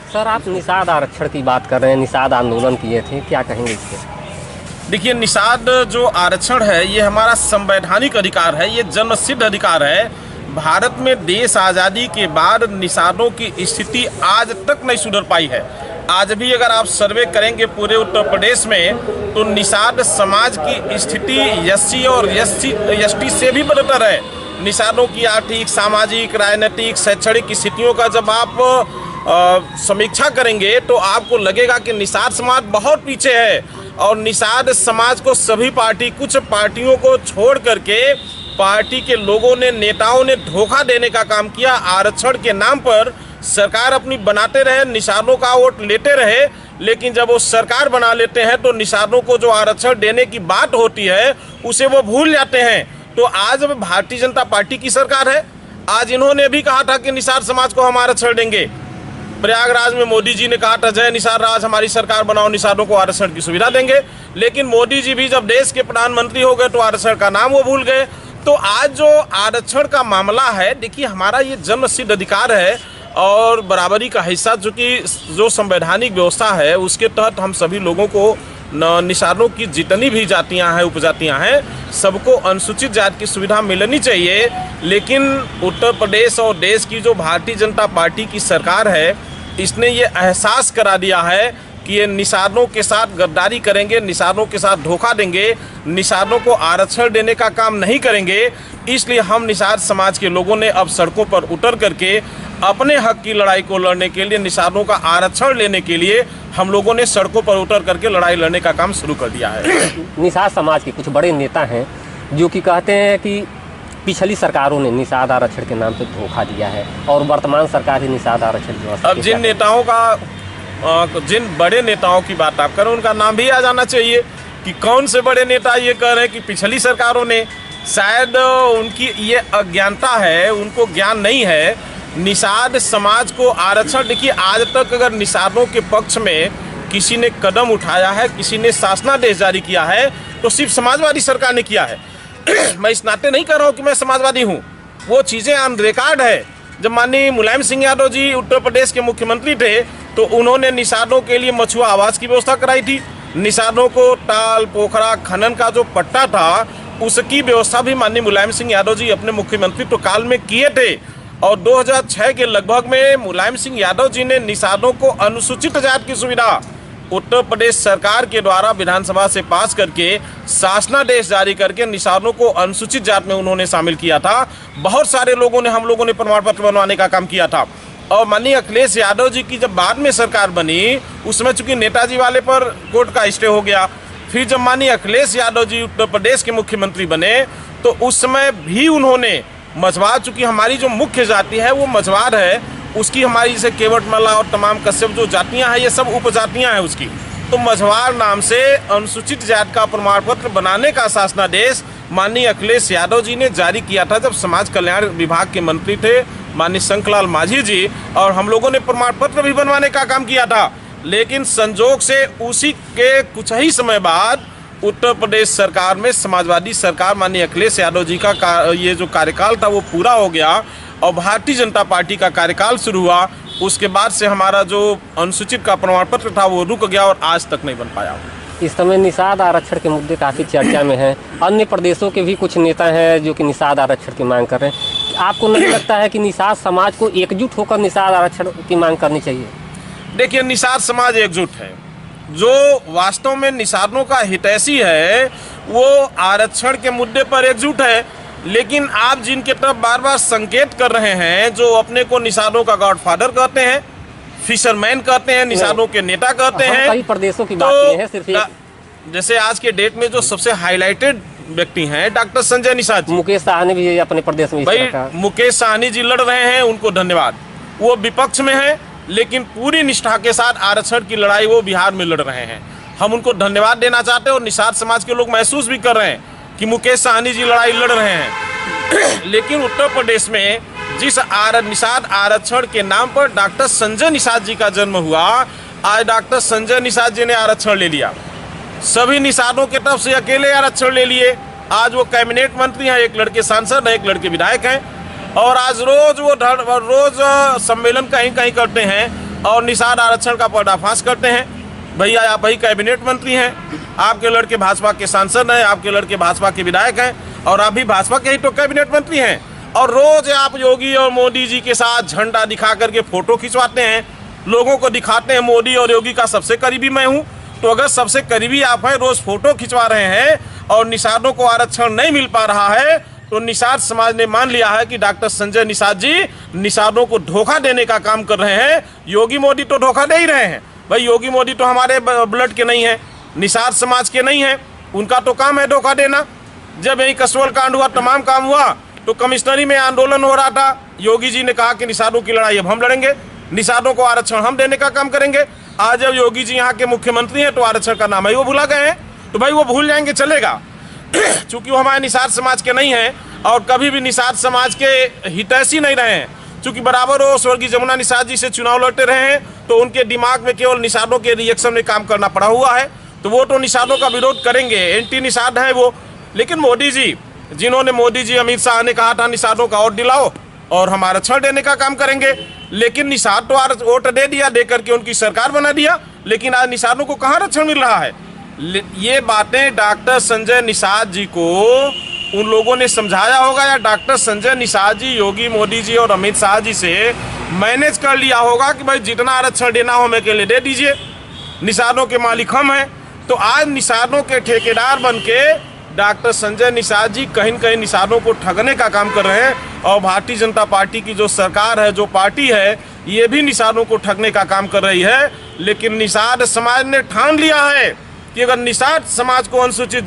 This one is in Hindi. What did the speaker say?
सर, आप निषाद आरक्षण की बात कर रहे हैं, निषाद आंदोलन किए थे, क्या कहेंगे इस पे? देखिए, निषाद जो आरक्षण है ये हमारा संवैधानिक अधिकार है, ये जन्मसिद्ध अधिकार है। भारत में देश आज़ादी के बाद निषादों की स्थिति आज तक नहीं सुधर पाई है। आज भी अगर आप सर्वे करेंगे पूरे उत्तर प्रदेश में तो निषाद समाज की स्थिति एससी और एसटी से भी बदतर है। निषादों की आर्थिक, सामाजिक, राजनीतिक, शैक्षणिक स्थितियों का जब आप समीक्षा करेंगे तो आपको लगेगा कि निषाद समाज बहुत पीछे है। और निषाद समाज को सभी पार्टी, कुछ पार्टियों को छोड़ करके पार्टी के लोगों ने, नेताओं ने धोखा देने का काम किया। आरक्षण के नाम पर सरकार अपनी बनाते रहे, निषादों का वोट लेते रहे, लेकिन जब वो सरकार बना लेते हैं तो निषादों को जो आरक्षण देने की बात होती है उसे वो भूल जाते हैं। तो आज भारतीय जनता पार्टी की सरकार है। आज इन्होंने भी कहा था कि निषाद समाज को हम आरक्षण देंगे। प्रयागराज में मोदी जी ने कहा था, जय निषाद राज, हमारी सरकार बनाओ, निषादों को आरक्षण की सुविधा देंगे। लेकिन मोदी जी भी जब देश के प्रधानमंत्री हो गए तो आरक्षण का नाम वो भूल गए। तो आज जो आरक्षण का मामला है, देखिए, हमारा ये जन्मसिद्ध अधिकार है और बराबरी का हिस्सा जो संवैधानिक व्यवस्था है उसके तहत हम सभी लोगों को, निषादों की जितनी भी जातियां हैं, उपजातियां हैं, सबको अनुसूचित जाति की सुविधा मिलनी चाहिए। लेकिन उत्तर प्रदेश और देश की जो भारतीय जनता पार्टी की सरकार है, इसने ये एहसास करा दिया है कि ये निषादों के साथ गद्दारी करेंगे, निषादों के साथ धोखा देंगे, निषादों को आरक्षण देने का काम नहीं करेंगे। इसलिए हम निषाद समाज के लोगों ने अब सड़कों पर उतर करके अपने हक की लड़ाई को लड़ने के लिए, निषादों का आरक्षण लेने के लिए हम लोगों ने सड़कों पर उतर करके लड़ाई लड़ने का काम शुरू कर दिया है। निषाद समाज के कुछ बड़े नेता हैं जो कि कहते हैं कि पिछली सरकारों ने निषाद आरक्षण के नाम पे धोखा दिया है और वर्तमान सरकार ही निषाद आरक्षण व्यवस्था। अब जिन बड़े नेताओं की बात आप करें उनका नाम भी आ जाना चाहिए कि कौन से बड़े नेता ये कह रहे हैं कि पिछली सरकारों ने। शायद उनकी ये अज्ञानता है, उनको ज्ञान नहीं है। निषाद समाज को आरक्षण, देखिए, आज तक अगर निषादों के पक्ष में किसी ने कदम उठाया है, किसी ने शासनादेश जारी किया है तो सिर्फ समाजवादी सरकार ने किया है। मैं इस नाते नहीं कर रहा हूँ कि मैं समाजवादी हूँ, वो चीज़ें ऑन रिकॉर्ड है। जब माननीय मुलायम सिंह यादव जी उत्तर प्रदेश के मुख्यमंत्री थे तो उन्होंने निषादों के लिए मछुआ आवास की व्यवस्था कराई थी। निषादों को ताल, पोखरा, खनन का जो पट्टा था उसकी व्यवस्था भी माननीय मुलायम सिंह यादव जी अपने मुख्यमंत्रित्व काल में किए थे। और 2006 के लगभग में मुलायम सिंह यादव जी ने निषादों को अनुसूचित जाति की सुविधा उत्तर प्रदेश सरकार के द्वारा विधानसभा से पास करके शासनादेश जारी करके निषादों को अनुसूचित जाति में उन्होंने शामिल किया था। बहुत सारे लोगों ने, हम लोगों ने प्रमाण पत्र बनवाने का काम किया था। और माननीय अखिलेश यादव जी की जब बाद में सरकार बनी, उसमें चूंकि नेताजी वाले पर कोर्ट का स्टे हो गया, फिर जब माननीय अखिलेश यादव जी उत्तर प्रदेश के मुख्यमंत्री बने तो उस समय भी उन्होंने मझवार, चूंकि हमारी जो मुख्य जाति है वो मझवार है, उसकी हमारी जैसे केवटमाला और तमाम कश्यप जो जातियां हैं ये सब उपजातियां हैं उसकी, तो मझवार नाम से अनुसूचित जाति का प्रमाण पत्र बनाने का शासनादेश माननीय अखिलेश यादव जी ने जारी किया था जब समाज कल्याण विभाग के मंत्री थे माननीय शंकरलाल माझी जी, और हम लोगों ने प्रमाण पत्र भी बनवाने का काम किया था। लेकिन संजोग से उसी के कुछ ही समय बाद उत्तर प्रदेश सरकार में समाजवादी सरकार, माननीय अखिलेश यादव जी का ये जो कार्यकाल था वो पूरा हो गया और भारतीय जनता पार्टी का कार्यकाल शुरू हुआ। उसके बाद से हमारा जो अनुसूचित का प्रमाण पत्र था वो रुक गया और आज तक नहीं बन पाया। इस समय निषाद आरक्षण के मुद्दे काफ़ी चर्चा में हैं। अन्य प्रदेशों के भी कुछ नेता हैं जो कि निषाद आरक्षण की मांग कर रहे हैं। आपको नहीं लगता है कि निषाद समाज को एकजुट होकर निषाद आरक्षण की मांग करनी चाहिए? देखिए, निषाद समाज एकजुट है। जो वास्तव में निषादों का हितैषी है वो आरक्षण के मुद्दे पर एकजुट है। लेकिन आप जिनके तरफ बार बार संकेत कर रहे हैं, जो अपने को निषादों का गॉडफादर कहते हैं, फिशरमैन कहते हैं, निषादों के नेता कहते हैं, कई प्रदेशों की बात नहीं है, सिर्फ जैसे आज के डेट में जो सबसे हाईलाइटेड व्यक्ति हैं डॉक्टर संजय निषाद जी, मुकेश साहनी भी अपने प्रदेश में, भाई मुकेश साहनी जी लड़ रहे हैं, उनको धन्यवाद। वो विपक्ष में है लेकिन पूरी निष्ठा के साथ आरक्षण की लड़ाई वो बिहार में लड़ रहे हैं। हम उनको धन्यवाद देना चाहते हैं और निषाद समाज के लोग महसूस भी कर रहे हैं कि मुकेश साहनी जी लड़ाई लड़ रहे हैं। लेकिन उत्तर प्रदेश में जिस निषाद आरक्षण के नाम पर डॉक्टर संजय निषाद जी का जन्म हुआ, आज डॉक्टर संजय निषाद जी ने आरक्षण ले लिया। सभी निषादों के तरफ से अकेले आरक्षण ले लिए। आज वो कैबिनेट मंत्री हैं, एक लड़के सांसद हैं, एक लड़के विधायक हैं, और आज रोज वो रोज सम्मेलन कहीं कहीं करते हैं और निषाद आरक्षण का पर्दाफाश करते हैं। भैया आप ही कैबिनेट मंत्री हैं, आपके लड़के भाजपा के सांसद हैं, आपके लड़के भाजपा के विधायक हैं और आप भी भाजपा के ही तो कैबिनेट मंत्री हैं। और रोज आप योगी और मोदी जी के साथ झंडा दिखा करके फोटो खिंचवाते हैं, लोगों को दिखाते हैं मोदी और योगी का सबसे करीबी मैं हूँ। तो अगर सबसे करीबी आप हैं, रोज फोटो खिंचवा रहे हैं और निषादों को आरक्षण नहीं मिल पा रहा है, तो निषाद समाज ने मान लिया है कि डॉक्टर संजय निषाद जी निषादों को धोखा देने का काम कर रहे हैं। योगी मोदी तो धोखा दे ही रहे हैं। भाई योगी मोदी तो हमारे ब्लड के नहीं है, निषाद समाज के नहीं है, उनका तो काम है धोखा देना। जब यही कसोल कांड हुआ, तमाम काम हुआ, तो कमिश्नरी में आंदोलन हो रहा था। योगी जी ने कहा कि निषादों की लड़ाई अब हम लड़ेंगे, निषादों को आरक्षण हम देने का काम करेंगे। आज जब योगी जी यहाँ के मुख्यमंत्री हैं तो आरक्षण का नाम है वो भुला गए हैं। तो भाई वो भूल जाएंगे चलेगा, चूंकि वो हमारे निषाद समाज के नहीं हैं और कभी भी निषाद समाज के हितैषी नहीं रहे हैं। चूंकि बराबर वो स्वर्गीय जमुना निषाद जी से चुनाव लड़ते रहे हैं, तो उनके दिमाग में केवल निषादों के रिएक्शन में काम करना पड़ा हुआ है। तो वो तो निषादों का विरोध करेंगे, एंटी निषाद है वो। लेकिन मोदी जी, जिन्होंने मोदी जी अमित शाह ने कहा था निषादों का वोट दिलाओ और हम आरक्षण देने का काम करेंगे, लेकिन निषाद तो वोट दे दिया, दे करके उनकी सरकार बना दिया, लेकिन आज निषादों को कहाँ आरक्षण मिल रहा है। ये बातें डॉक्टर संजय निषाद जी को उन लोगों ने समझाया होगा, या डॉक्टर संजय निषाद जी योगी मोदी जी और अमित शाह जी से मैनेज कर लिया होगा कि भाई जितना आरक्षण देना हो हमें के लिए दे दीजिए, निषादों के मालिक हम हैं। तो आज निषादों के ठेकेदार बन के डॉक्टर संजय निषाद जी कहीं न कहीं निषादों को ठगने का काम कर रहे हैं। और भारतीय जनता पार्टी की जो सरकार है, जो पार्टी है, ये भी निषादों को ठगने का काम कर रही है। लेकिन निषाद समाज ने ठान लिया है कि अगर निषाद समाज को अनुसूचित